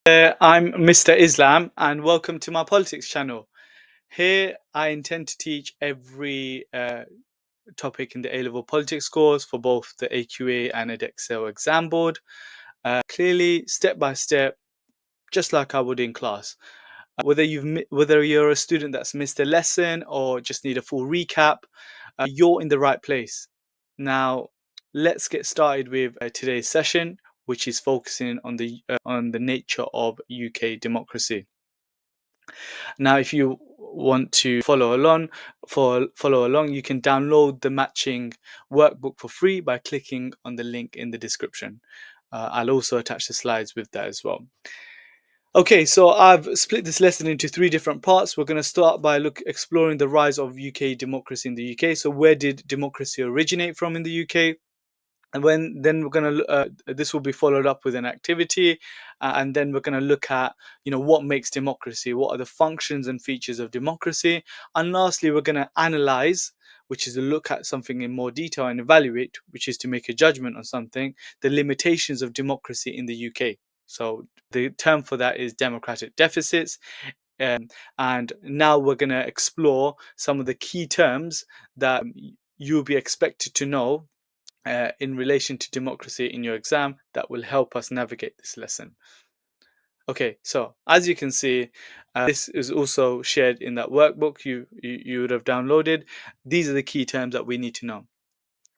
I'm Mr. Islam, and welcome to my politics channel. Here, I intend to teach every topic in the A-level politics course for both the AQA and Edexcel exam board, clearly, step by step, just like I would in class. Whether you're a student that's missed a lesson or just need a full recap, you're in the right place. Now, let's get started with today's session, which is focusing on the nature of UK democracy. Now, if you want to follow along, you can download the matching workbook for free by clicking on the link in the description. I'll also attach the slides with that as well. Okay, so I've split this lesson into three different parts. We're going to start by exploring the rise of UK democracy in the UK. So where did democracy originate from in the UK? And then we're going to this will be followed up with an activity, and then we're going to look at what makes democracy, what are the functions and features of democracy, and lastly we're going to analyze, which is to look at something in more detail and evaluate, which is to make a judgment on something, the limitations of democracy in the UK. So the term for that is democratic deficits. And now we're going to explore some of the key terms that you'll be expected to know in relation to democracy in your exam that will help us navigate this lesson. Okay, so as you can see, this is also shared in that workbook you would have downloaded. These are the key terms that we need to know.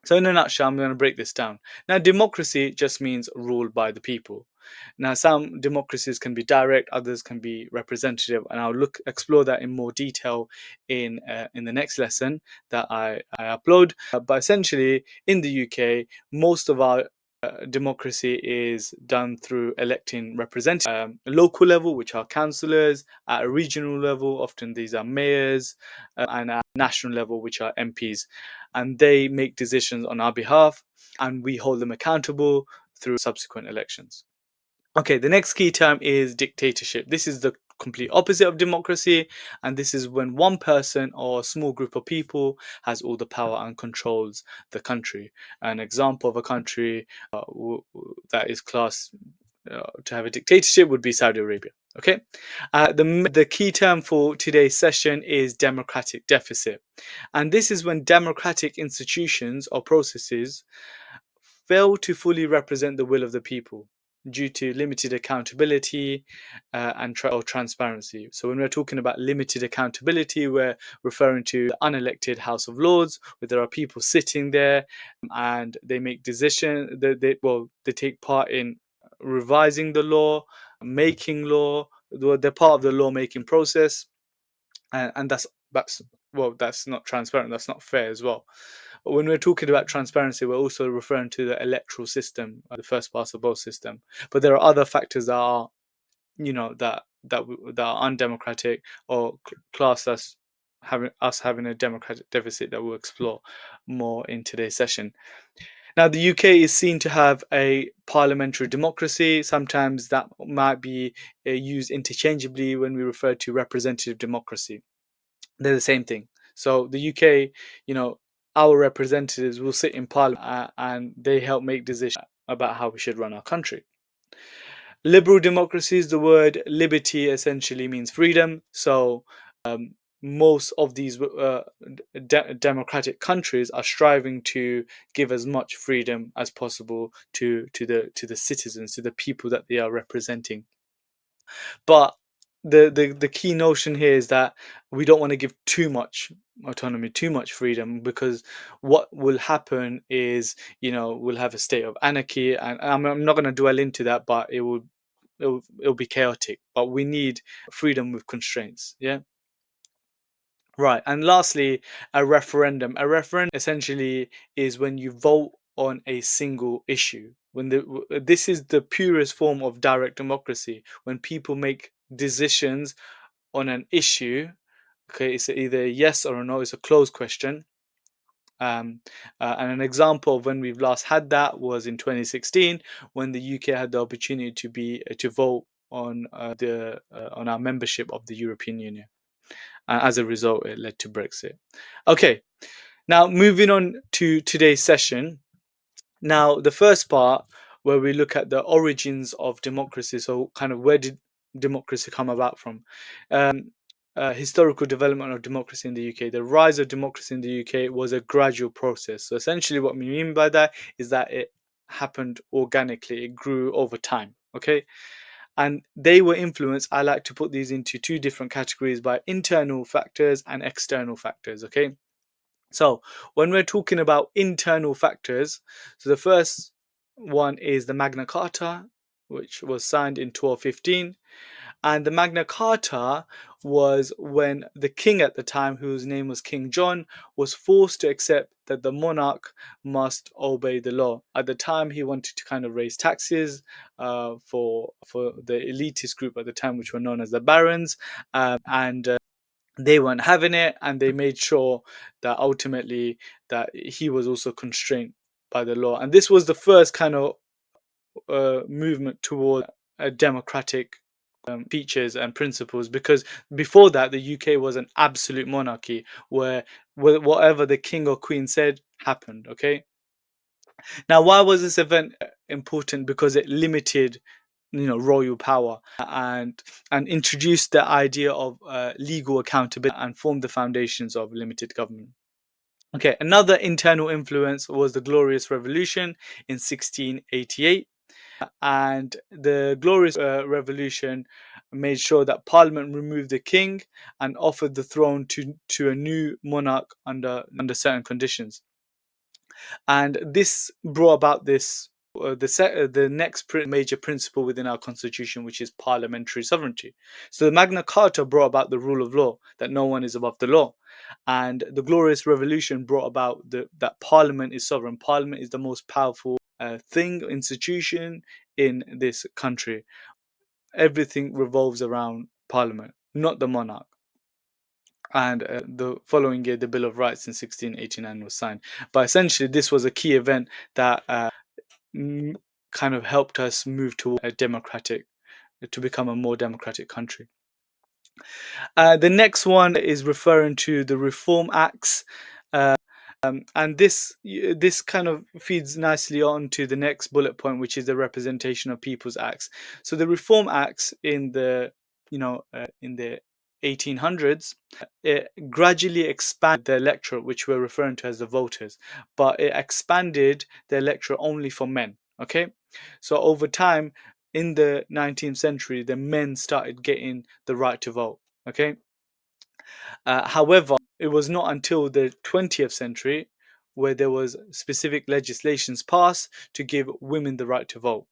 So in a nutshell, I'm going to break this down. Now, democracy just means ruled by the people. Now, some democracies can be direct, others can be representative, and I'll explore that in more detail in the next lesson that I upload. But essentially, in the UK, most of our democracy is done through electing representatives local level, which are councillors, at a regional level, often these are mayors, and at national level, which are MPs, and they make decisions on our behalf, and we hold them accountable through subsequent elections. Okay, the next key term is dictatorship. This is the complete opposite of democracy, and this is when one person or a small group of people has all the power and controls the country. An example of a country that is classed to have a dictatorship would be Saudi Arabia. Okay, the key term for today's session is democratic deficit, and this is when democratic institutions or processes fail to fully represent the will of the people due to limited accountability or transparency. So when we're talking about limited accountability, we're referring to the unelected House of Lords, where there are people sitting there and they make decisions. They take part in revising the law, making law. They're part of the lawmaking process, and that's not transparent. That's not fair as well. But when we're talking about transparency, we're also referring to the electoral system, the first past the post system. But there are other factors that are, that are undemocratic or class us having a democratic deficit that we'll explore more in today's session. Now, the UK is seen to have a parliamentary democracy. Sometimes that might be used interchangeably when we refer to representative democracy. They're the same thing. So the UK, our representatives will sit in parliament and they help make decisions about how we should run our country. Liberal democracies, the word liberty essentially means freedom. So most of these democratic countries are striving to give as much freedom as possible to the citizens, to the people that they are representing. But the key notion here is that we don't want to give too much autonomy, too much freedom, because what will happen is, we'll have a state of anarchy, and I'm not going to dwell into that, but it'll be chaotic. But we need freedom with constraints. Yeah. Right. And lastly, a referendum. A referendum essentially is when you vote on a single issue. This is the purest form of direct democracy, when people make decisions on an issue. Okay, it's either a yes or a no. It's a closed question. And an example of when we've last had that was in 2016, when the UK had the opportunity to vote on our membership of the European Union. As a result, it led to Brexit. Okay, now moving on to today's session. Now, the first part, where we look at the origins of democracy. So, kind of where did democracy come about from? Um, Historical development of democracy in the UK. The rise of democracy in the UK was a gradual process. So, essentially, what we mean by that is that it happened organically, it grew over time. Okay. And they were influenced. I like to put these into two different categories by internal factors and external factors. Okay. So, when we're talking about internal factors, so the first one is the Magna Carta, which was signed in 1215. And the Magna Carta was when the king at the time, whose name was King John, was forced to accept that the monarch must obey the law. At the time, he wanted to kind of raise taxes for the elitist group at the time, which were known as the barons, and they weren't having it, and they made sure that ultimately that he was also constrained by the law. And this was the first kind of movement toward a democratic features and principles, because before that the UK was an absolute monarchy where whatever the king or queen said happened. Okay. Now, why was this event important? Because it limited, royal power, and introduced the idea of legal accountability and formed the foundations of limited government. Okay, another internal influence was the Glorious Revolution in 1688. And the Glorious Revolution made sure that Parliament removed the king and offered the throne to a new monarch under certain conditions. And this brought about the next major principle within our constitution, which is parliamentary sovereignty. So the Magna Carta brought about the rule of law, that no one is above the law, and the Glorious Revolution brought about that Parliament is sovereign. Parliament is the most powerful institution in this country. Everything revolves around Parliament, not the monarch. And the following year, the Bill of Rights in 1689 was signed. But essentially, this was a key event that kind of helped us move to become a more democratic country. The next one is referring to the Reform Acts. And this kind of feeds nicely on to the next bullet point, which is the Representation of People's Acts. So the Reform Acts in the 1800s, it gradually expanded the electorate, which we're referring to as the voters, but it expanded the electorate only for men. Okay, so over time in the 19th century, the men started getting the right to vote. Okay, however, it was not until the 20th century where there was specific legislations passed to give women the right to vote.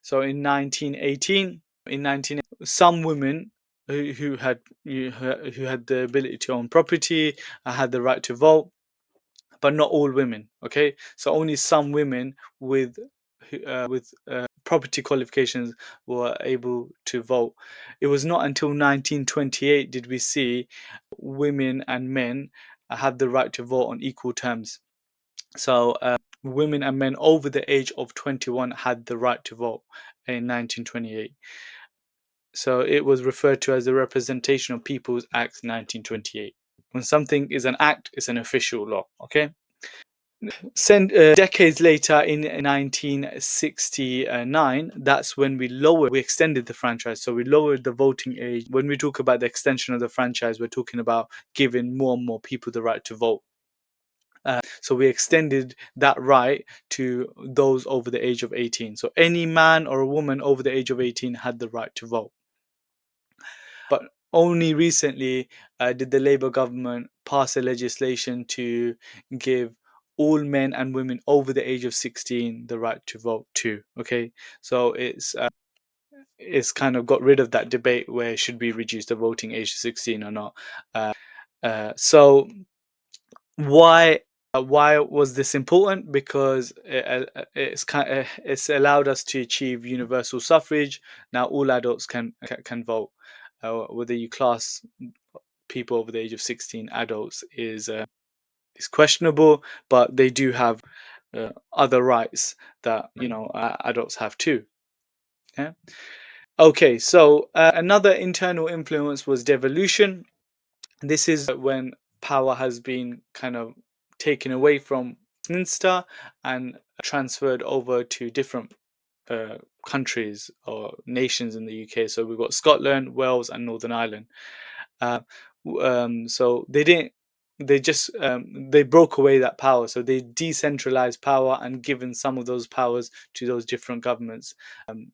So in 1918, some women who had the ability to own property had the right to vote, but not all women. Okay, so only some women with property qualifications were able to vote. It was not until 1928 did we see women and men have the right to vote on equal terms. So women and men over the age of 21 had the right to vote in 1928. So it was referred to as the Representation of People's Act 1928. When something is an act, it's an official law. Okay. Decades later, in 1969, that's when we extended the franchise. So we lowered the voting age. When we talk about the extension of the franchise, we're talking about giving more and more people the right to vote. So we extended that right to those over the age of 18. So any man or a woman over the age of 18 had the right to vote. But only recently did the Labour government pass a legislation to give all men and women over the age of 16 the right to vote too. Okay, so it's kind of got rid of that debate where should we reduce the voting age to 16 or not. So why was this important? Because it's allowed us to achieve universal suffrage. Now all adults can vote. Whether you class people over the age of 16 adults is questionable, but they do have other rights that adults have too. Yeah. Okay, so another internal influence was devolution. This is when power has been kind of taken away from Westminster and transferred over to different countries or nations in the UK. So we've got Scotland, Wales, and Northern Ireland. Uh, so they didn't. They just they broke away that power. So they decentralized power and given some of those powers to those different governments,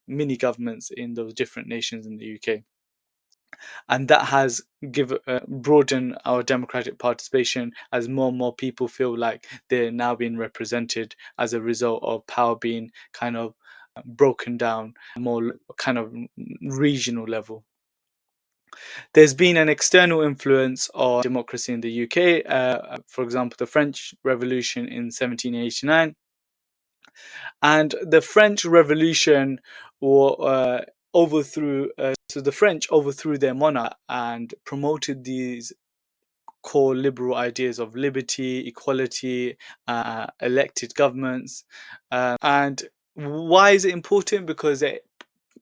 mini governments in those different nations in the UK, and that has broadened our democratic participation as more and more people feel like they're now being represented as a result of power being kind of broken down more kind of regional level. There's been an external influence on democracy in the UK. For example, the French Revolution in 1789, and the French Revolution overthrew. So the French overthrew their monarch and promoted these core liberal ideas of liberty, equality, elected governments. And why is it important? Because it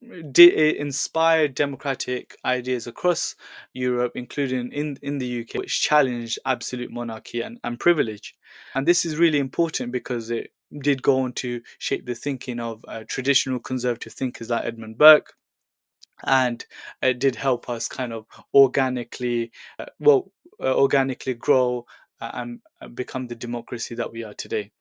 inspired democratic ideas across Europe, including in the UK, which challenged absolute monarchy and privilege. And this is really important because it did go on to shape the thinking of traditional conservative thinkers like Edmund Burke, and it did help us kind of organically, organically grow and become the democracy that we are today.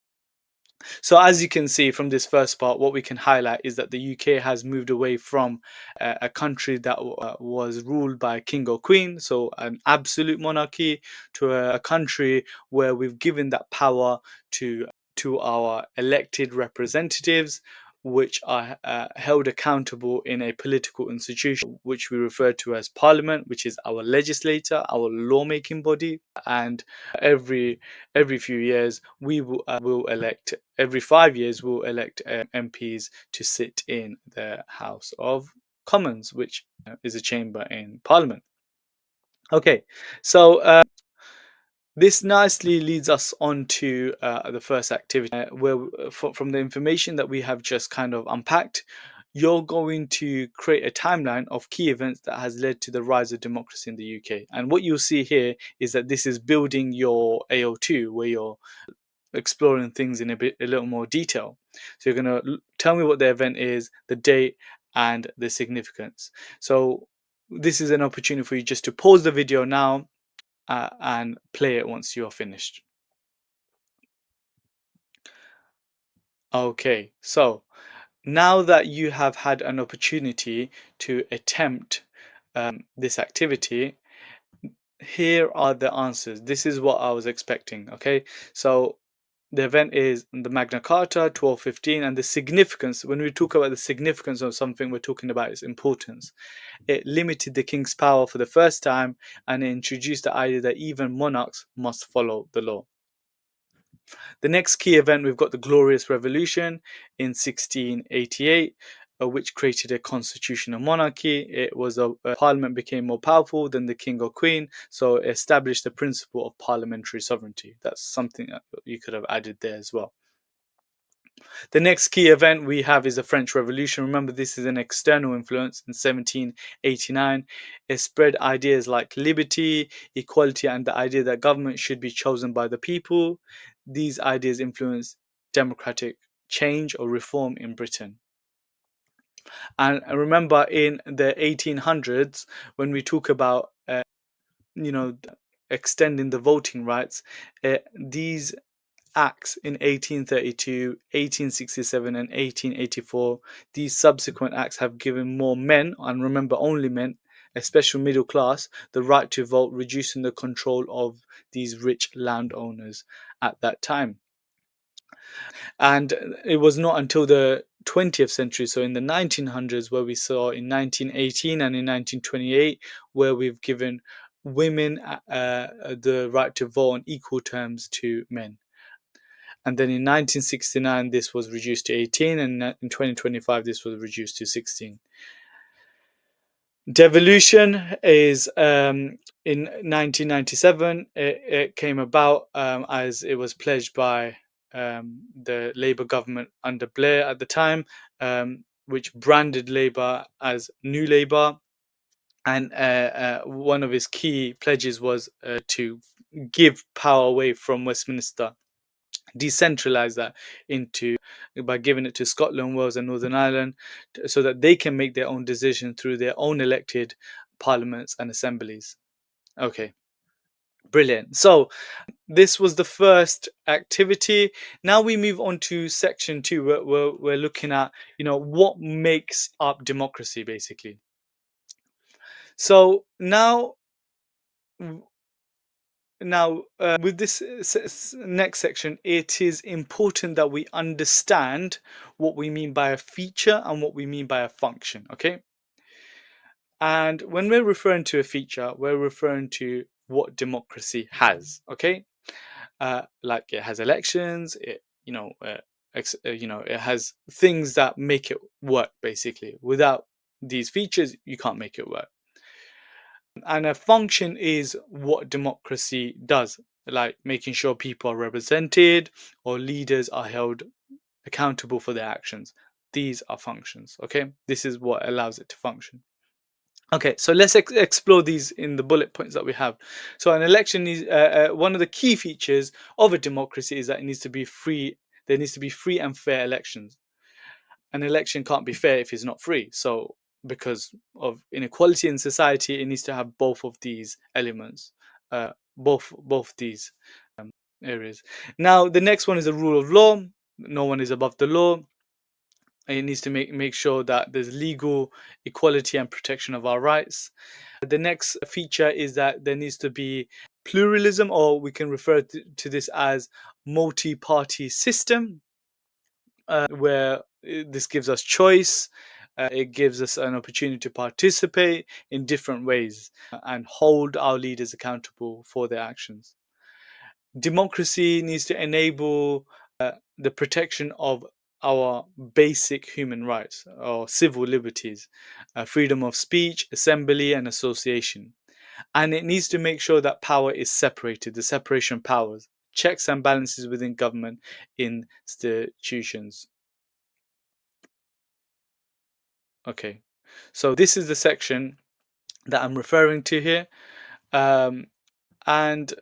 So, as you can see from this first part, what we can highlight is that the UK has moved away from a country that was ruled by a king or queen, so an absolute monarchy, to a country where we've given that power to our elected representatives, which are held accountable in a political institution, which we refer to as Parliament, which is our legislator, our lawmaking body, and every few years we will elect, every 5 years we'll elect MPs to sit in the House of Commons, which is a chamber in Parliament. Okay, so this nicely leads us on to the first activity, where from the information that we have just kind of unpacked, you're going to create a timeline of key events that has led to the rise of democracy in the UK. And what you'll see here is that this is building your AO2, where you're exploring things in a little more detail. So you're going to tell me what the event is, the date, and the significance. So this is an opportunity for you just to pause the video now and play it once you're finished. Okay, so now that you have had an opportunity to attempt this activity, here are the answers. This is what I was expecting. Okay, so the event is the Magna Carta 1215, and the significance, when we talk about the significance of something, we're talking about its importance. It limited the king's power for the first time, and it introduced the idea that even monarchs must follow the law. The next key event, we've got the Glorious Revolution in 1688, which created a constitutional monarchy. It was a parliament became more powerful than the king or queen, so it established the principle of parliamentary sovereignty. That's something that you could have added there as well. The next key event we have is the French Revolution. Remember, this is an external influence in 1789. It spread ideas like liberty, equality, and the idea that government should be chosen by the people. These ideas influenced democratic change or reform in Britain. And remember, in the 1800s, when we talk about, you know, extending the voting rights, these acts in 1832, 1867, and 1884, these subsequent acts have given more men, and remember only men, a special middle class, the right to vote, reducing the control of these rich landowners at that time. And it was not until the 20th century, so in the 1900s, where we saw in 1918 and in 1928, where we've given women the right to vote on equal terms to men. And then in 1969, this was reduced to 18, and in 2025, this was reduced to 16. Devolution is in 1997. It came about as it was pledged by the Labour government under Blair at the time, which branded Labour as New Labour. And one of his key pledges was to give power away from Westminster. decentralize that into by giving it to Scotland, Wales, and Northern Ireland, so that they can make their own decision through their own elected parliaments and assemblies. Okay, brilliant. So this was the first activity. Now we move on to section two. We're looking at, what makes up democracy, basically. So with this next section, it is important that we understand what we mean by a feature and what we mean by a function, okay? And when we're referring to a feature, we're referring to what democracy has, okay? Like it has elections, it has things that make it work, basically. Without these features, you can't make it work. And a function is what democracy does, like making sure people are represented or leaders are held accountable for their actions. These are functions, okay? This is what allows it to function. Okay, so let's explore these in the bullet points that we have. So an election is one of the key features of a democracy is that it needs to be free. There needs to be free and fair elections. An election can't be fair if it's not free. So because of inequality in society, it needs to have both of these elements, both these areas. Now, the next one is the rule of law. No one is above the law. It needs to make sure that there's legal equality and protection of our rights. The next feature is that there needs to be pluralism, or we can refer to this as multi-party system, where this gives us choice. It gives us an opportunity to participate in different ways and hold our leaders accountable for their actions. Democracy needs to enable the protection of our basic human rights or civil liberties, freedom of speech, assembly, and association. And it needs to make sure that power is separated, the separation of powers, checks and balances within government institutions. Okay, so this is the section that I'm referring to here. Um, and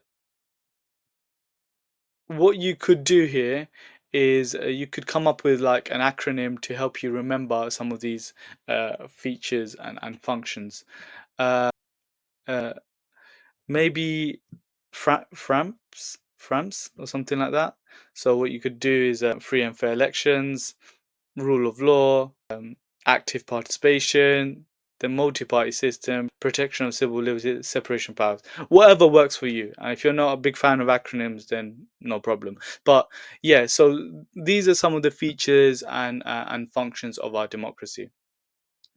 what you could do here is you could come up with like an acronym to help you remember some of these features and functions. Uh, uh, Maybe FRAMS or something like that. So what you could do is free and fair elections, rule of law, active participation, the multi-party system, protection of civil liberties, separation of powers. Whatever works for you. And if you're not a big fan of acronyms, then no problem. But yeah, so these are some of the features and functions of our democracy.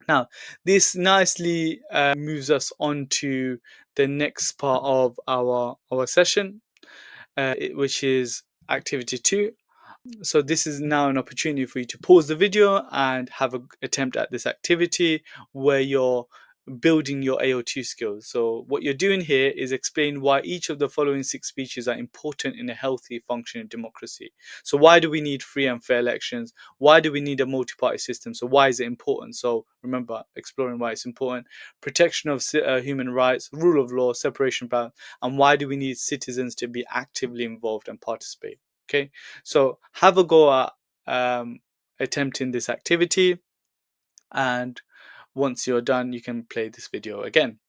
Now, this nicely moves us on to the next part of our session, which is activity two. So this is now an opportunity for you to pause the video and have an attempt at this activity where you're building your AO2 skills. So what you're doing here is explain why each of the following six features are important in a healthy functioning democracy. So why do we need free and fair elections? Why do we need a multi-party system? So why is it important? So remember, exploring why it's important. Protection of human rights, rule of law, separation of power, and why do we need citizens to be actively involved and participate? Okay, so have a go at attempting this activity, and once you're done, you can play this video again.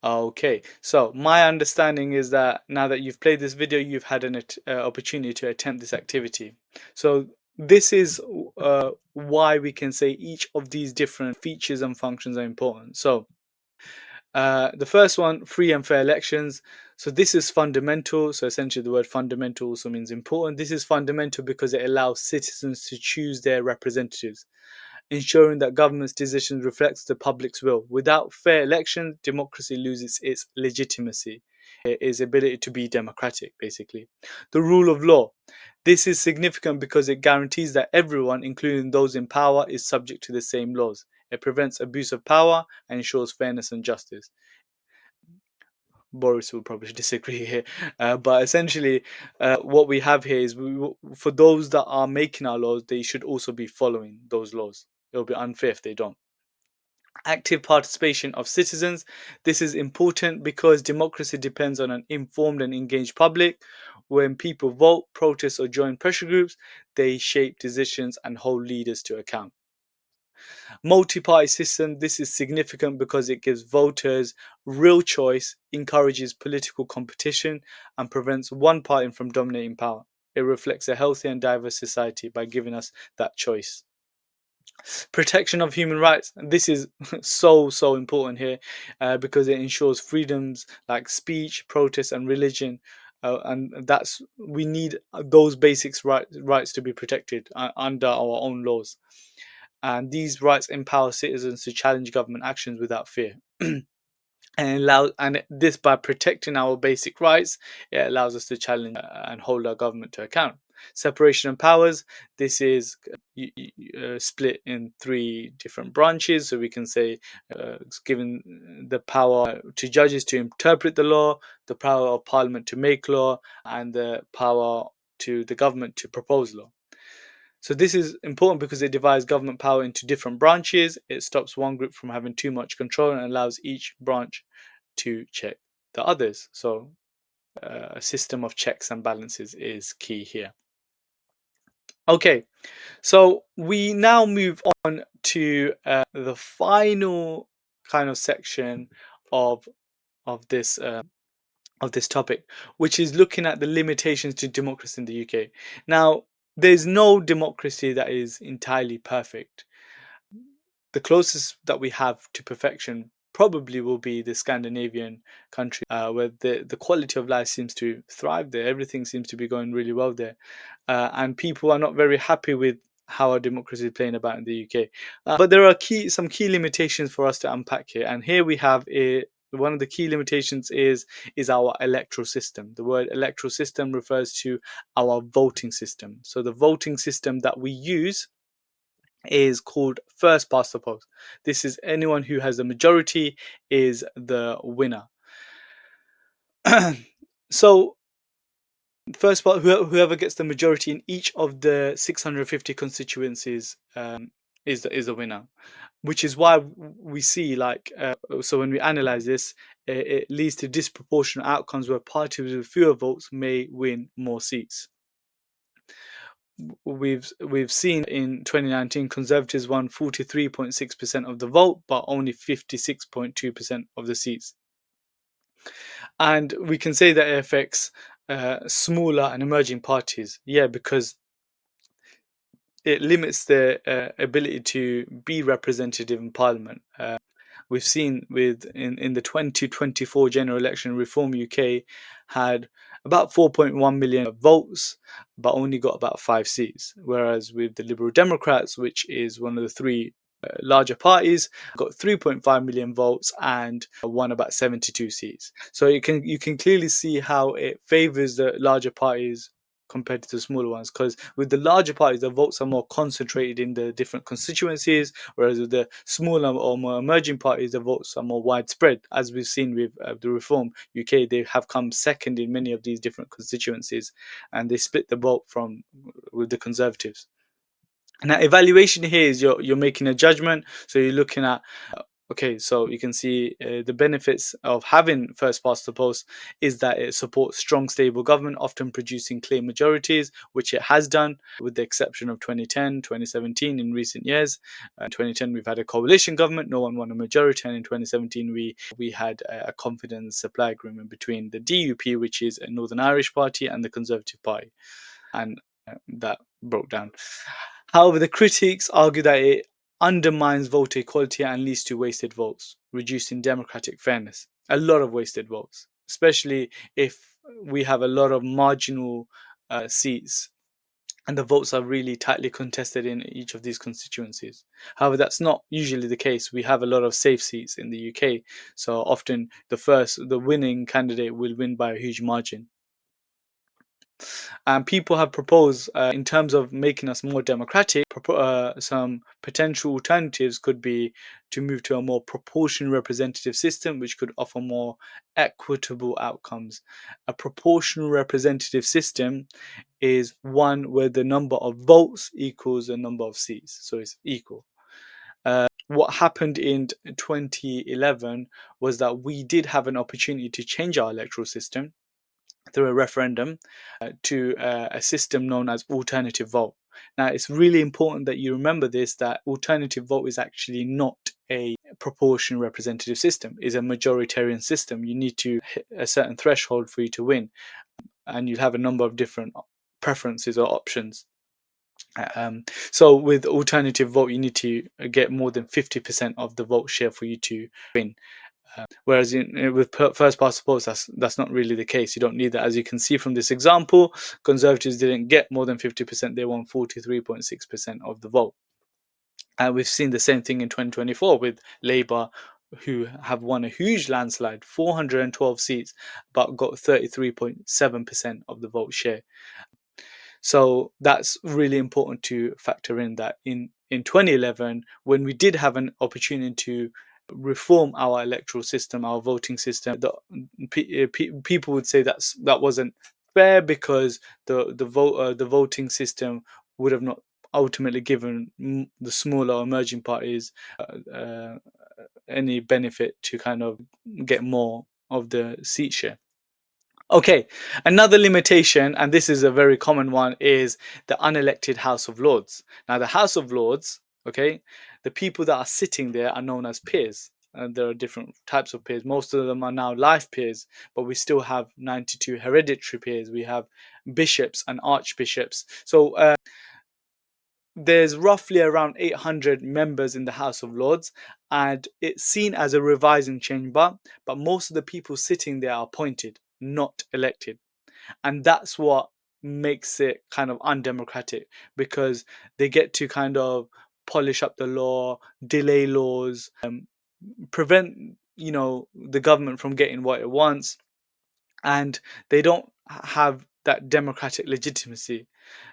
Okay, so my understanding is that now that you've played this video, you've had an opportunity to attempt this activity. So this is why we can say each of these different features and functions are important. So the first one, free and fair elections. So this is fundamental. So essentially, the word fundamental also means important. This is fundamental because it allows citizens to choose their representatives, ensuring that government's decisions reflects the public's will. Without fair elections, democracy loses its legitimacy, its ability to be democratic, basically. The rule of law. This is significant because it guarantees that everyone, including those in power, is subject to the same laws. It prevents abuse of power and ensures fairness and justice. Boris will probably disagree here, but essentially, what we have here is for those that are making our laws, they should also be following those laws. It will be unfair if they don't. Active participation of citizens. This is important because democracy depends on an informed and engaged public. When people vote, protest, or join pressure groups, they shape decisions and hold leaders to account. Multi-party system. This is significant because it gives voters real choice, encourages political competition, and prevents one party from dominating power. It reflects a healthy and diverse society by giving us that choice. Protection of human rights. And this is so important here, because it ensures freedoms like speech, protest, and religion. And that's we need those rights to be protected under our own laws. And these rights empower citizens to challenge government actions without fear. And this, by protecting our basic rights, it allows us to challenge and hold our government to account. Separation of powers. This is split in three different branches. So we can say it's given the power to judges to interpret the law, the power of parliament to make law, and the power to the government to propose law. So this is important because it divides government power into different branches. It stops one group from having too much control and allows each branch to check the others. So a system of checks and balances is key here. Okay, so we now move on to the final kind of section of of this uh, of this topic, which is looking at the limitations to democracy in the UK. Now, there's no democracy that is entirely perfect. The closest that we have to perfection probably will be the Scandinavian country, where the quality of life seems to thrive there. Everything seems to be going really well there. And people are not very happy with how our democracy is playing about in the UK. But there are some key limitations for us to unpack here. And here we have one of the key limitations is our electoral system. The word electoral system refers to our voting system. So the voting system that we use is called first past the post. This is anyone who has a majority is the winner. So first part, whoever gets the majority in each of the 650 constituencies is the winner, which is why we see so when we analyze this, it leads to disproportionate outcomes where parties with fewer votes may win more seats. We've seen in 2019 Conservatives won 43.6% of the vote, but only 56.2% of the seats. And we can say that it affects smaller and emerging parties, yeah, because it limits their ability to be representative in Parliament. We've seen in the 2024 general election, Reform UK had about 4.1 million votes, but only got about 5 seats. Whereas with the Liberal Democrats, which is one of the three larger parties, got 3.5 million votes and won about 72 seats. So you can clearly see how it favors the larger parties compared to the smaller ones, because with the larger parties the votes are more concentrated in the different constituencies, whereas with the smaller or more emerging parties the votes are more widespread. As we've seen with the Reform UK, they have come second in many of these different constituencies, and they split the vote from with the Conservatives. Now, evaluation here is you're making a judgment, so you're looking at okay, so you can see the benefits of having first past the post is that it supports strong, stable government, often producing clear majorities, which it has done, with the exception of 2010, 2017 in recent years. In 2010, we've had a coalition government, no one won a majority, and in 2017, we had a confidence supply agreement between the DUP, which is a Northern Irish party, and the Conservative Party, and that broke down. However, the critics argue that it undermines voter equality and leads to wasted votes, reducing democratic fairness. A lot of wasted votes, especially if we have a lot of marginal seats and the votes are really tightly contested in each of these constituencies. However, that's not usually the case. We have a lot of safe seats in the UK, so often the winning candidate will win by a huge margin. And people have proposed, in terms of making us more democratic, some potential alternatives could be to move to a more proportional representative system, which could offer more equitable outcomes. A proportional representative system is one where the number of votes equals the number of seats, so it's equal. What happened in 2011 was that we did have an opportunity to change our electoral system through a referendum to a system known as alternative vote. Now, it's really important that you remember this, that alternative vote is actually not a proportional representative system, is a majoritarian system. You need to hit a certain threshold for you to win, and you'll have a number of different preferences or options. So with alternative vote, you need to get more than 50% of the vote share for you to win. Whereas with first past the post, that's not really the case. You don't need that. As you can see from this example, Conservatives didn't get more than 50%. They won 43.6% of the vote. And we've seen the same thing in 2024 with Labour, who have won a huge landslide, 412 seats, but got 33.7% of the vote share. So that's really important to factor in, that in 2011, when we did have an opportunity to reform our electoral system, our voting system, people would say that wasn't fair because the voting system would have not ultimately given the smaller emerging parties uh, any benefit to kind of get more of the seat share. Okay, another limitation, and this is a very common one, is the unelected House of Lords. Now, the House of Lords, okay, the people that are sitting there are known as peers. And there are different types of peers. Most of them are now life peers, but we still have 92 hereditary peers. We have bishops and archbishops. So there's roughly around 800 members in the House of Lords, and it's seen as a revising chamber, but most of the people sitting there are appointed, not elected. And that's what makes it kind of undemocratic, because they get to kind of polish up the law, delay laws, prevent the government from getting what it wants, and they don't have that democratic legitimacy.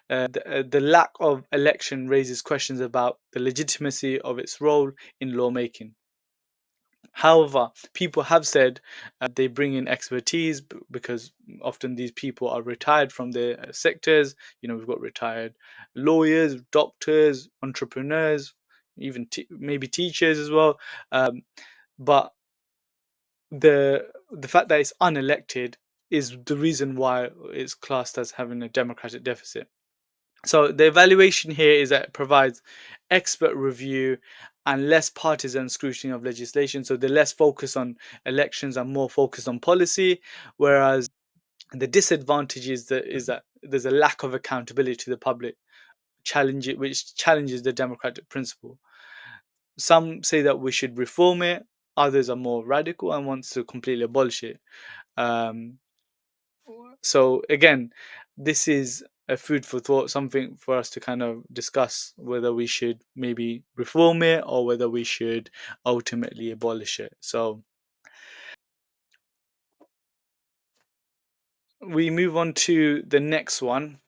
The lack of election raises questions about the legitimacy of its role in lawmaking. However, people have said they bring in expertise because often these people are retired from their sectors. We've got retired lawyers, doctors, entrepreneurs, even maybe teachers as well. But the fact that it's unelected is the reason why it's classed as having a democratic deficit. So the evaluation here is that it provides expert review and less partisan scrutiny of legislation. So they're less focused on elections and more focused on policy. Whereas the disadvantage is that there's a lack of accountability to the public, which challenges the democratic principle. Some say that we should reform it. Others are more radical and wants to completely abolish it. Um, so again, this is a food for thought, something for us to kind of discuss whether we should maybe reform it or whether we should ultimately abolish it. So we move on to the next one.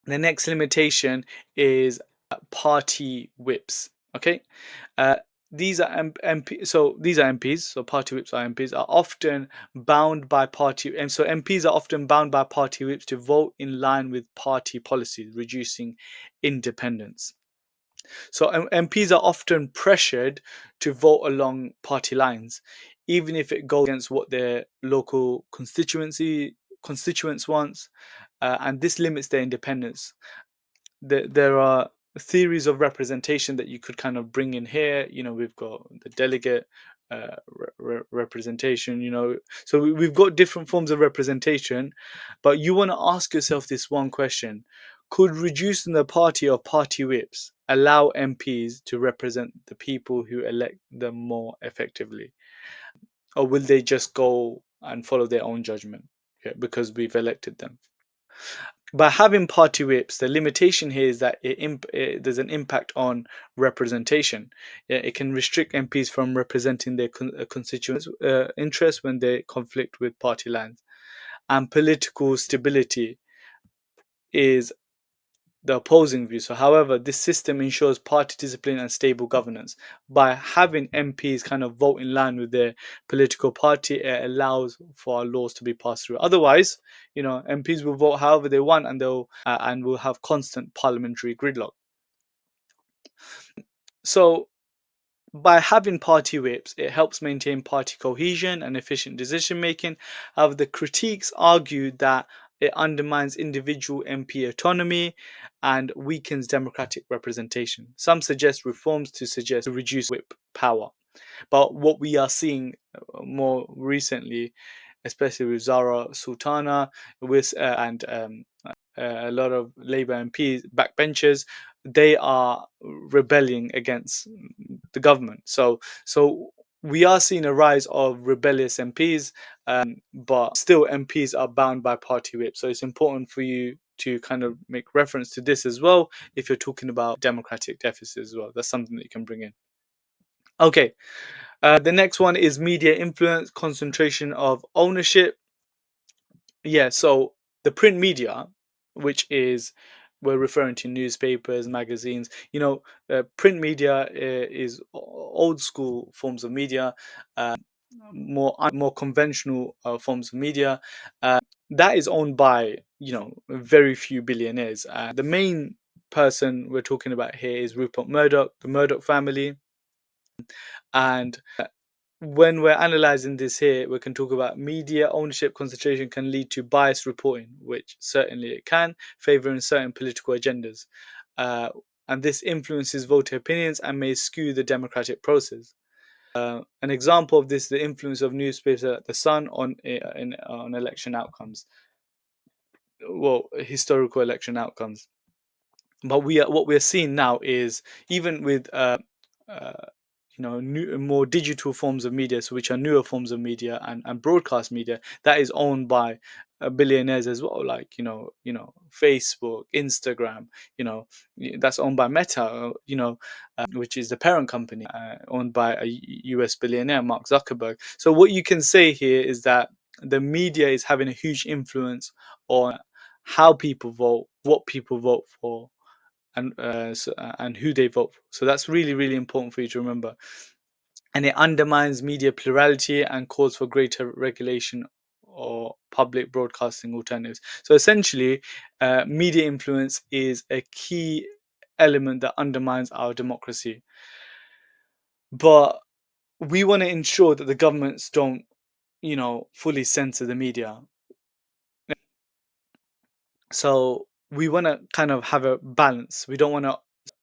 The next limitation is party whips. Okay, uh, these are so these are MPs. So party whips are MPs are often bound by party, and so MPs are often bound by party whips to vote in line with party policies, reducing independence. So MPs are often pressured to vote along party lines, even if it goes against what their local constituents wants, and this limits their independence. There are theories of representation that you could kind of bring in here. We've got the delegate representation. So we've got different forms of representation, but you want to ask yourself this one question: could reducing the party of party whips allow MPs to represent the people who elect them more effectively, or will they just go and follow their own judgment, because we've elected them? By having party whips, the limitation here is that there's an impact on representation. It can restrict MPs from representing their constituents' interests when they conflict with party lines. And political stability is the opposing view. So, however, this system ensures party discipline and stable governance. By having MPs kind of vote in line with their political party, it allows for our laws to be passed through. Otherwise, MPs will vote however they want, and we'll have constant parliamentary gridlock. So By having party whips, it helps maintain party cohesion and efficient decision making. However, the critiques argue that it undermines individual MP autonomy and weakens democratic representation. Some suggest reforms to reduce whip power. But what we are seeing more recently, especially with Zara Sultana and a lot of Labour MPs, backbenchers, they are rebelling against the government. So we are seeing a rise of rebellious MPs, but still MPs are bound by party whip. So it's important for you to kind of make reference to this as well if you're talking about democratic deficit as well. That's something that you can bring in. Okay, the next one is media influence, concentration of ownership. Yeah, so the print media, which is we're referring to newspapers, magazines. Print media is old school forms of media, more conventional forms of media. That is owned by very few billionaires. The main person we're talking about here is Rupert Murdoch, the Murdoch family, and when we're analyzing this here, we can talk about media ownership concentration can lead to biased reporting, which certainly it can, favoring certain political agendas. Uh, and this influences voter opinions and may skew the democratic process. An example of this is the influence of newspapers like The Sun on election outcomes. Well, historical election outcomes. But what we're seeing now is even with uh, more digital forms of media, so which are newer forms of media and broadcast media that is owned by billionaires as well, like Facebook, Instagram, that's owned by Meta, which is the parent company owned by a US billionaire, Mark Zuckerberg. So what you can say here is that the media is having a huge influence on how people vote, what people vote for, and who they vote for. So that's really, really important for you to remember. And it undermines media plurality and calls for greater regulation or public broadcasting alternatives. So essentially, media influence is a key element that undermines our democracy. But we want to ensure that the governments don't, fully censor the media. So we want to kind of have a balance. We don't want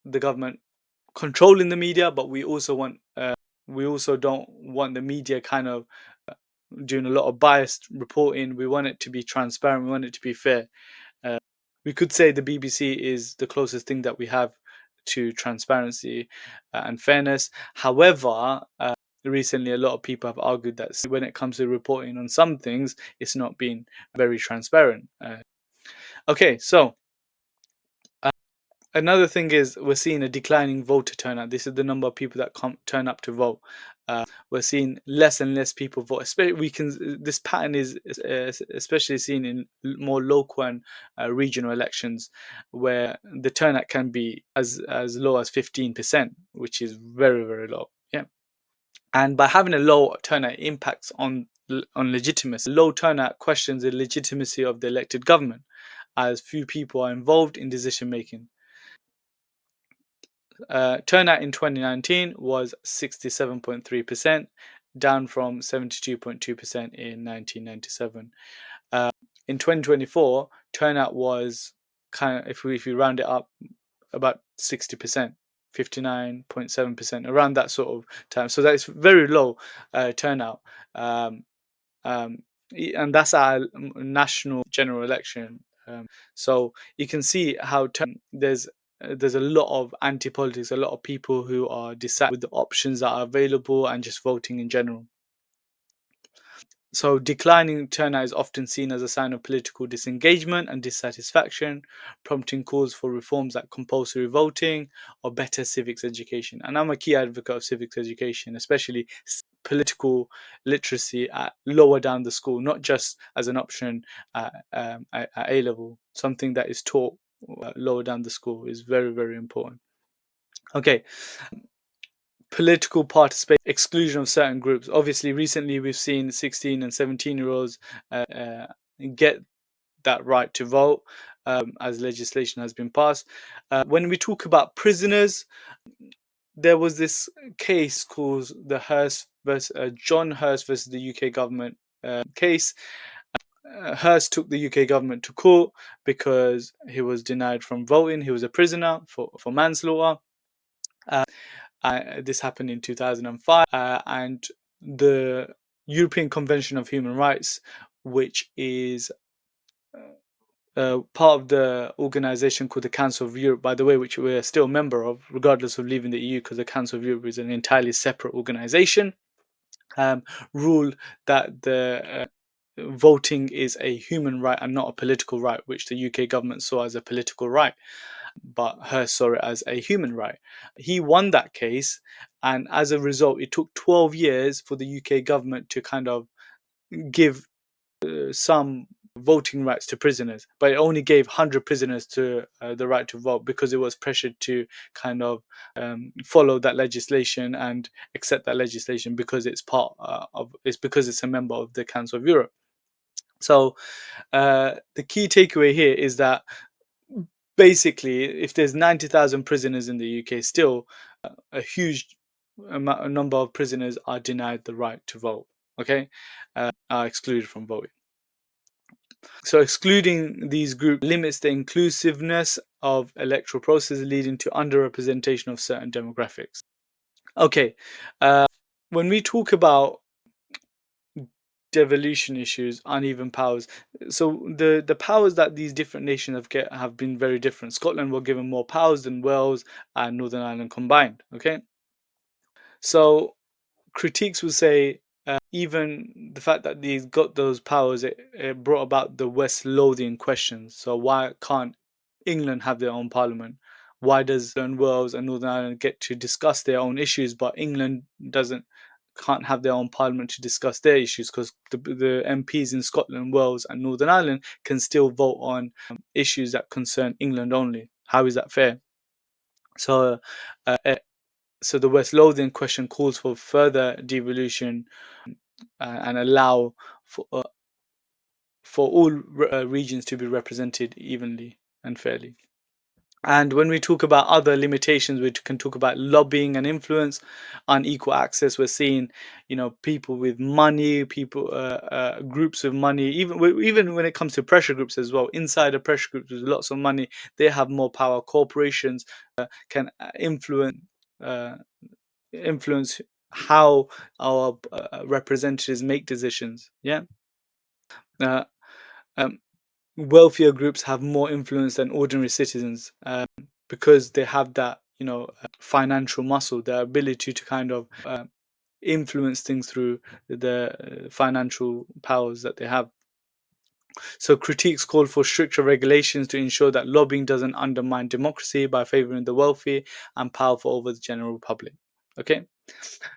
the government controlling the media, but we also don't want the media kind of doing a lot of biased reporting. We want it to be transparent. We want it to be fair. Uh, we could say the BBC is the closest thing that we have to transparency and fairness. However, recently a lot of people have argued that when it comes to reporting on some things, it's not been very transparent. Okay, so another thing is we're seeing a declining voter turnout. This is the number of people that turn up to vote. We're seeing less and less people vote. This pattern is especially seen in more local and regional elections, where the turnout can be as low as 15%, which is very, very low. Yeah, and by having a low turnout, it impacts on legitimacy. Low turnout questions the legitimacy of the elected government, as few people are involved in decision making. Turnout in 2019 was 67.3%, down from 72.2% in 1997. Uh, in 2024, turnout was if we round it up, about 60%, 59.7%, around that sort of time. So that's very low turnout. Um, um, and that's our national general election. So you can see how there's a lot of anti-politics, a lot of people who are dissatisfied with the options that are available and just voting in general. So declining turnout is often seen as a sign of political disengagement and dissatisfaction, prompting calls for reforms like compulsory voting or better civics education. And I'm a key advocate of civics education, especially political literacy at lower down the school, not just as an option at A level. Something that is taught lower down the school is very, very important. Okay, political participation, exclusion of certain groups. Obviously, recently we've seen 16 and 17-year-olds get that right to vote as legislation has been passed. When we talk about prisoners, there was this case called the Hearst versus John Hearst versus the UK government case. Hearst took the UK government to court because he was denied from voting. He was a prisoner for manslaughter. This happened in 2005, and the European Convention of Human Rights, which is part of the organization called the Council of Europe, by the way, which we're still a member of, regardless of leaving the EU, because the Council of Europe is an entirely separate organization, um, ruled that the voting is a human right and not a political right, which the UK government saw as a political right, but Hearst saw it as a human right. He won that case, and as a result, it took 12 years for the UK government to kind of give some voting rights to prisoners, but it only gave 100 prisoners to the right to vote because it was pressured to kind of follow that legislation and accept that legislation because it's part of it's because it's a member of the Council of Europe. So the key takeaway here is that basically, if there's 90,000 prisoners in the UK, still a huge number of prisoners are denied the right to vote. Okay, are excluded from voting. So excluding these groups limits the inclusiveness of electoral processes, leading to underrepresentation of certain demographics. Okay, when we talk about devolution issues, uneven powers, so the powers that these different nations have been very different. Scotland were given more powers than Wales and Northern Ireland combined. Okay, so critiques will say even the fact that these got those powers, it brought about the West Lothian questions. So why can't England have their own parliament? Why does Wales and Northern Ireland get to discuss their own issues, but England doesn't can't have their own parliament to discuss their issues because the MPs in Scotland, Wales, and Northern Ireland can still vote on issues that concern England only. How is that fair? So so the West Lothian question calls for further devolution and allow for all regions to be represented evenly and fairly. And when we talk about other limitations, we can talk about lobbying and influence, unequal access. We're seeing, people with money, groups with money. Even when it comes to pressure groups as well, insider pressure groups with lots of money, they have more power. Corporations can uh, influence how our representatives make decisions. Yeah. Uh, um, Wealthier groups have more influence than ordinary citizens because they have that, financial muscle, their ability to kind of influence things through the financial powers that they have. So critiques call for stricter regulations to ensure that lobbying doesn't undermine democracy by favoring the wealthy and powerful over the general public. Okay,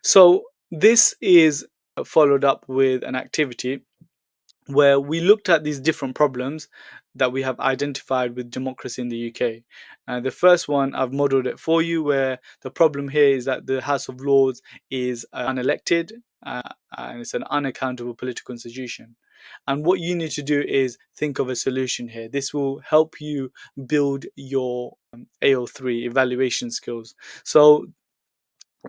so this is followed up with an activity where we looked at these different problems that we have identified with democracy in the UK. The first one, I've modeled it for you, where the problem here is that the House of Lords is unelected and it's an unaccountable political institution. And what you need to do is think of a solution here. This will help you build your AO3 evaluation skills. So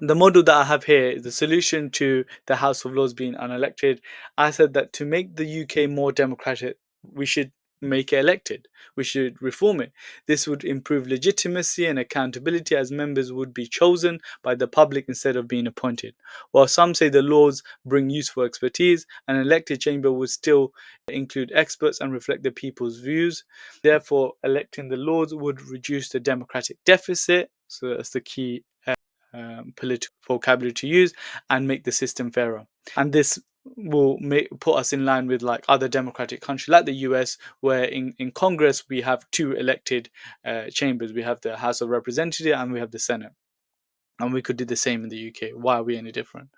the model that I have here is the solution to the House of Lords being unelected. I said that to make the UK more democratic, we should make it elected. We should reform it. This would improve legitimacy and accountability as members would be chosen by the public instead of being appointed. While some say the Lords bring useful expertise, an elected chamber would still include experts and reflect the people's views. Therefore, electing the Lords would reduce the democratic deficit. So that's the key political vocabulary to use, and make the system fairer. And this will put us in line with like other democratic countries like the US, where in Congress we have two elected chambers. We have the House of Representatives and we have the Senate. And we could do the same in the UK. Why are we any different?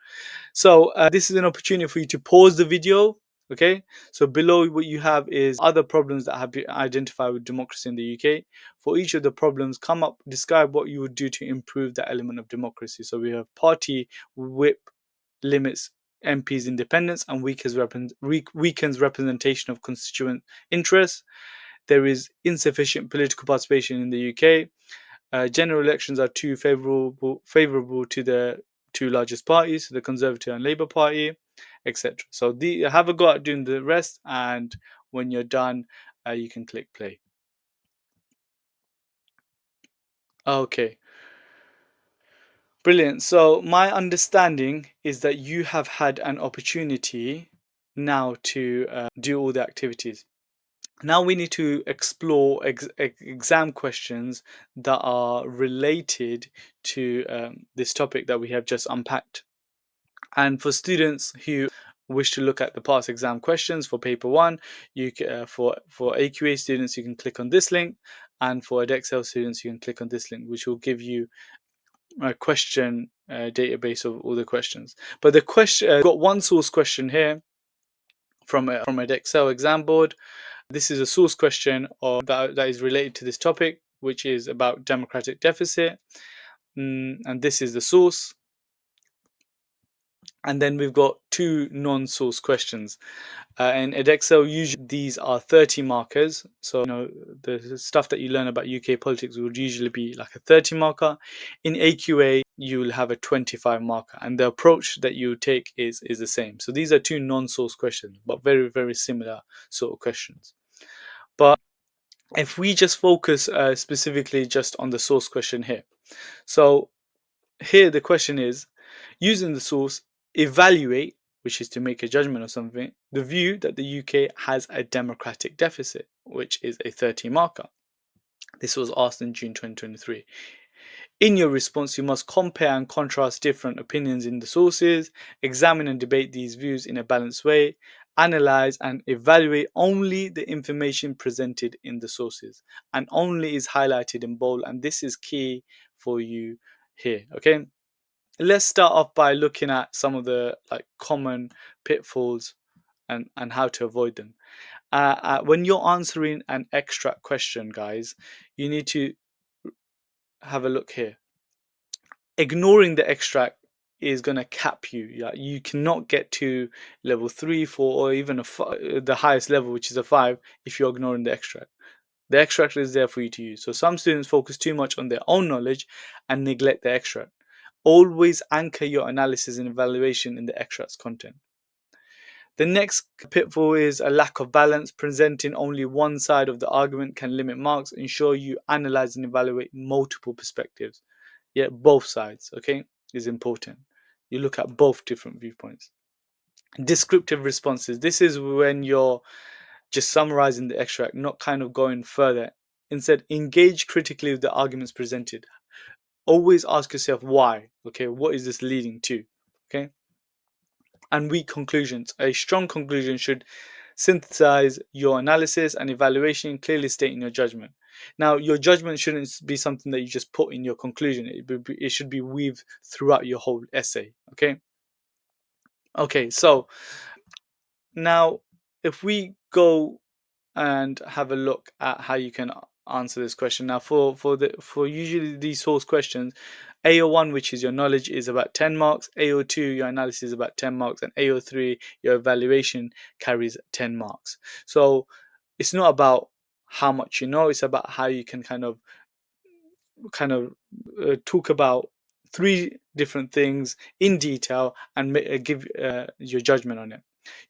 So this is an opportunity for you to pause the video. Okay, so below what you have is other problems that have been identified with democracy in the UK. For each of the problems, describe what you would do to improve that element of democracy. So we have party whip limits MPs' independence and weakens representation of constituent interests. There is insufficient political participation in the UK. General elections are too favorable to the two largest parties, the Conservative and Labour Party, etc. So have a go at doing the rest, and when you're done, you can click play. Okay, brilliant. So my understanding is that you have had an opportunity now to do all the activities. Now we need to explore exam questions that are related to this topic that we have just unpacked. And for students who wish to look at the past exam questions for paper one, for AQA students you can click on this link, and for Edexcel students you can click on this link, which will give you a question database of all the questions. But the question got one source question here from Edexcel exam board. This is a source question that is related to this topic, which is about democratic deficit. And this is the source. And then we've got two non-source questions. In Edexcel, usually these are 30 markers. So, the stuff that you learn about UK politics would usually be like a 30 marker. In AQA, you will have a 25 marker. And the approach that you take is the same. So these are two non-source questions, but very, very similar sort of questions. But if we just focus specifically just on the source question here. So here the question is, using the source, evaluate, which is to make a judgment of something, the view that the UK has a democratic deficit, which is a 30 marker. This was asked in June 2023. In your response, you must compare and contrast different opinions in the sources, examine and debate these views in a balanced way, analyze and evaluate only the information presented in the sources, and only is highlighted in bold, and this is key for you here, okay? Let's start off by looking at some of the common pitfalls and how to avoid them. When you're answering an extract question, guys, you need to have a look here. Ignoring the extract is going to cap you. You cannot get to level 3, 4, or even the highest level, which is a 5, if you're ignoring the extract. The extract is there for you to use. So some students focus too much on their own knowledge and neglect the extract. Always anchor your analysis and evaluation in the extract's content. The next pitfall is a lack of balance. Presenting only one side of the argument can limit marks. Ensure you analyze and evaluate multiple perspectives. Yeah, both sides, okay, is important. You look at both different viewpoints. Descriptive responses. This is when you're just summarizing the extract, not kind of going further. Instead, engage critically with the arguments presented. Always ask yourself why. Okay, what is this leading to? Okay. And weak conclusions. A strong conclusion should synthesize your analysis and evaluation, clearly stating your judgment. Now, your judgment shouldn't be something that you just put in your conclusion. It should be weaved throughout your whole essay. Okay. Okay. So now, if we go and have a look at how you can answer this question. Now, for usually these source questions, AO1, which is your knowledge, is about 10 marks. AO2, your analysis is about 10 marks, and AO3, your evaluation, carries 10 marks. So it's not about how much you know; it's about how you can kind of talk about three different things in detail and give your judgment on it.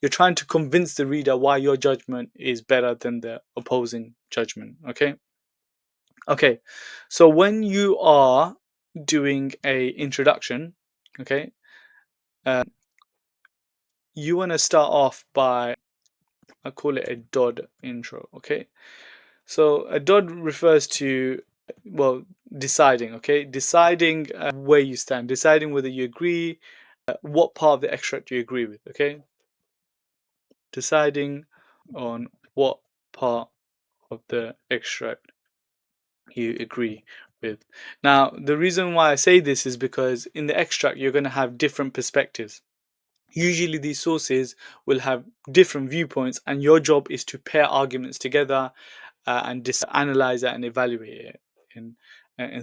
You're trying to convince the reader why your judgment is better than the opposing judgment. Okay, so when you are doing a introduction, okay, you want to start off by, I call it a DOD intro. Okay, so a DOD refers to, well, deciding, okay, deciding where you stand, deciding whether you agree, what part of the extract you agree with, okay, deciding on what part of the extract you agree with. Now, the reason why I say this is because in the extract you're going to have different perspectives. Usually these sources will have different viewpoints, and your job is to pair arguments together and analyze it and evaluate it in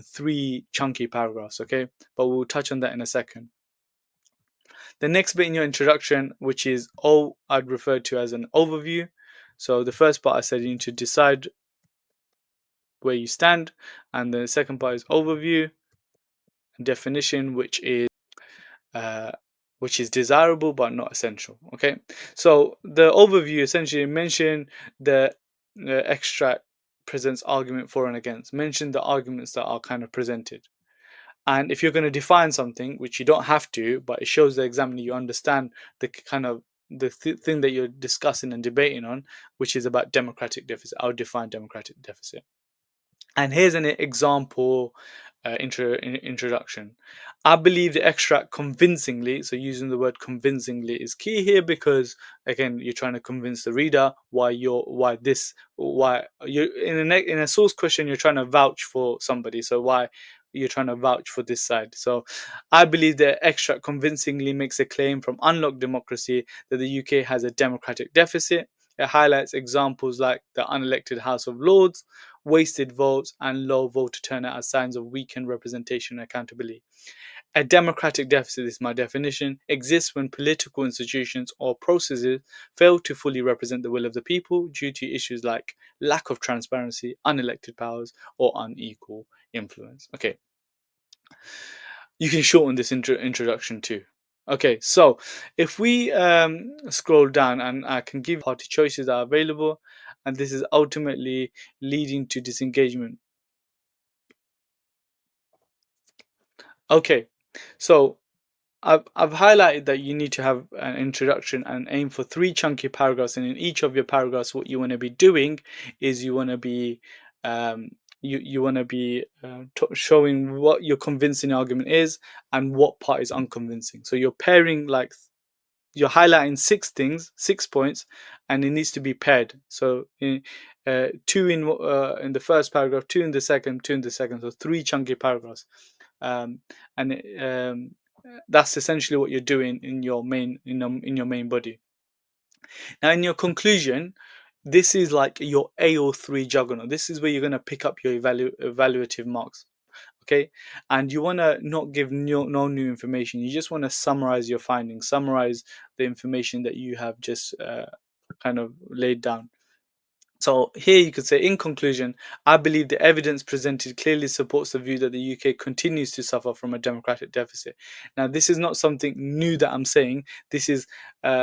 three chunky paragraphs, okay? But we'll touch on that in a second. The next bit in your introduction, which is all I'd refer to as an overview. So the first part I said you need to decide where you stand, and the second part is overview and definition, uh, which is desirable but not essential. Okay, so the overview essentially mention the extract presents argument for and against. Mention the arguments that are kind of presented. And if you're going to define something, which you don't have to, but it shows the examiner you understand the kind of thing that you're discussing and debating on, which is about democratic deficit. I'll define democratic deficit. And here's an example introduction. I believe the extract convincingly, so using the word convincingly is key here because again you're trying to convince the reader why you in a source question you're trying to vouch for somebody, so why you're trying to vouch for this side. So I believe the extract convincingly makes a claim from Unlocked Democracy that the UK has a democratic deficit. It highlights examples like the unelected House of Lords, wasted votes, and low voter turnout as signs of weakened representation and accountability. A democratic deficit, this is my definition, exists when political institutions or processes fail to fully represent the will of the people due to issues like lack of transparency, unelected powers, or unequal influence. Okay, you can shorten this introduction too. Okay, so if we scroll down, and I can give party choices that are available, and this is ultimately leading to disengagement. Okay, so I've highlighted that you need to have an introduction and aim for three chunky paragraphs, and in each of your paragraphs, what you want to be doing is you want to be um, you want to be showing what your convincing argument is and what part is unconvincing. So you're pairing like you're highlighting six things, 6 points, and it needs to be paired. So two in the first paragraph, two in the second, two in the second. So three chunky paragraphs, and that's essentially what you're doing in your main in your main body. Now, in your conclusion, this is like your AO3 juggernaut. This is where you're going to pick up your evaluative marks. Okay, and you want to not give no new information. You just want to summarize your findings, summarize the information that you have just kind of laid down. So here you could say, in conclusion, I believe the evidence presented clearly supports the view that the UK continues to suffer from a democratic deficit. Now, this is not something new that I'm saying. This is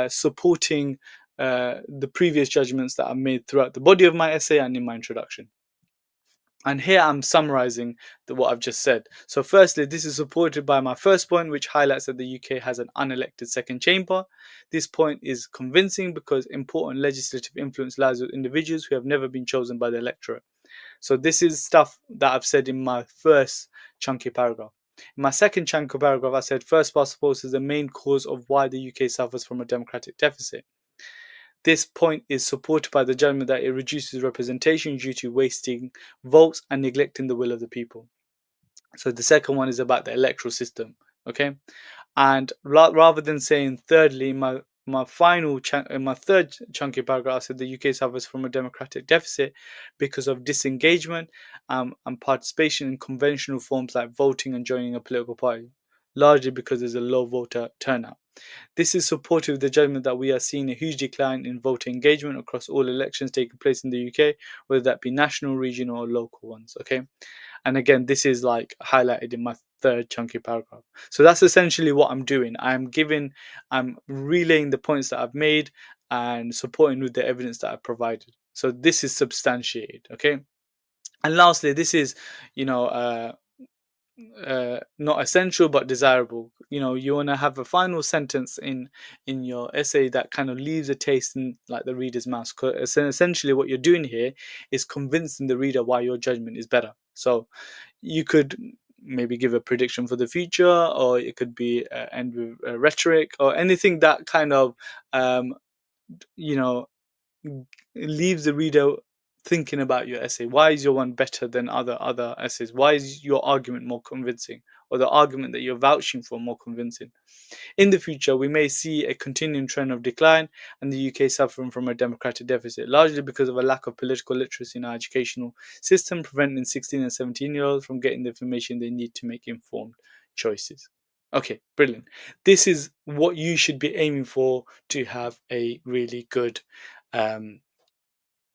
supporting the previous judgments that I've made throughout the body of my essay and in my introduction. And here I'm summarizing what I've just said. So, firstly, this is supported by my first point, which highlights that the UK has an unelected second chamber. This point is convincing because important legislative influence lies with individuals who have never been chosen by the electorate. So, this is stuff that I've said in my first chunky paragraph. In my second chunky paragraph, I said first past the post is the main cause of why the UK suffers from a democratic deficit. This point is supported by the judgment that it reduces representation due to wasting votes and neglecting the will of the people. So the second one is about the electoral system. Okay, and rather than saying thirdly, my third chunky paragraph, I said the UK suffers from a democratic deficit because of disengagement and participation in conventional forms like voting and joining a political party, largely because there's a low voter turnout. This is supportive of the judgment that we are seeing a huge decline in voter engagement across all elections taking place in the UK, whether that be national, regional, or local ones. Okay, and again, this is like highlighted in my third chunky paragraph. So that's essentially what I'm doing. I'm relaying the points that I've made and supporting with the evidence that I've provided. So this is substantiated. Okay, and lastly, this is you know not essential but desirable. You want to have a final sentence in your essay that kind of leaves a taste in like the reader's mouth. Essentially what you're doing here is convincing the reader why your judgment is better. So you could maybe give a prediction for the future, or it could be end with rhetoric or anything that kind of um, you know leaves the reader thinking about your essay. Why is your one better than other essays? Why is your argument more convincing, or the argument that you're vouching for more convincing? In the future, we may see a continuing trend of decline and the UK suffering from a democratic deficit, largely because of a lack of political literacy in our educational system, preventing 16 and 17-year-olds from getting the information they need to make informed choices. Okay, brilliant. This is what you should be aiming for to have a really good um,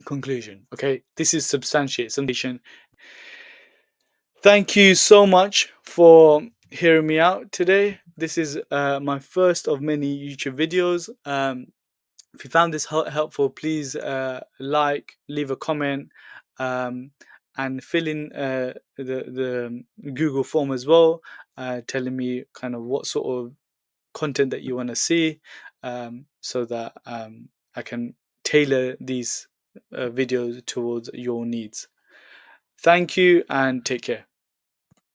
conclusion. Okay, this is substantiation. Thank you so much for hearing me out today. This is my first of many YouTube videos. If you found this helpful, please like, leave a comment, um, and fill in the Google form as well, telling me kind of what sort of content that you want to see, so that I can tailor these videos towards your needs. Thank you and take care.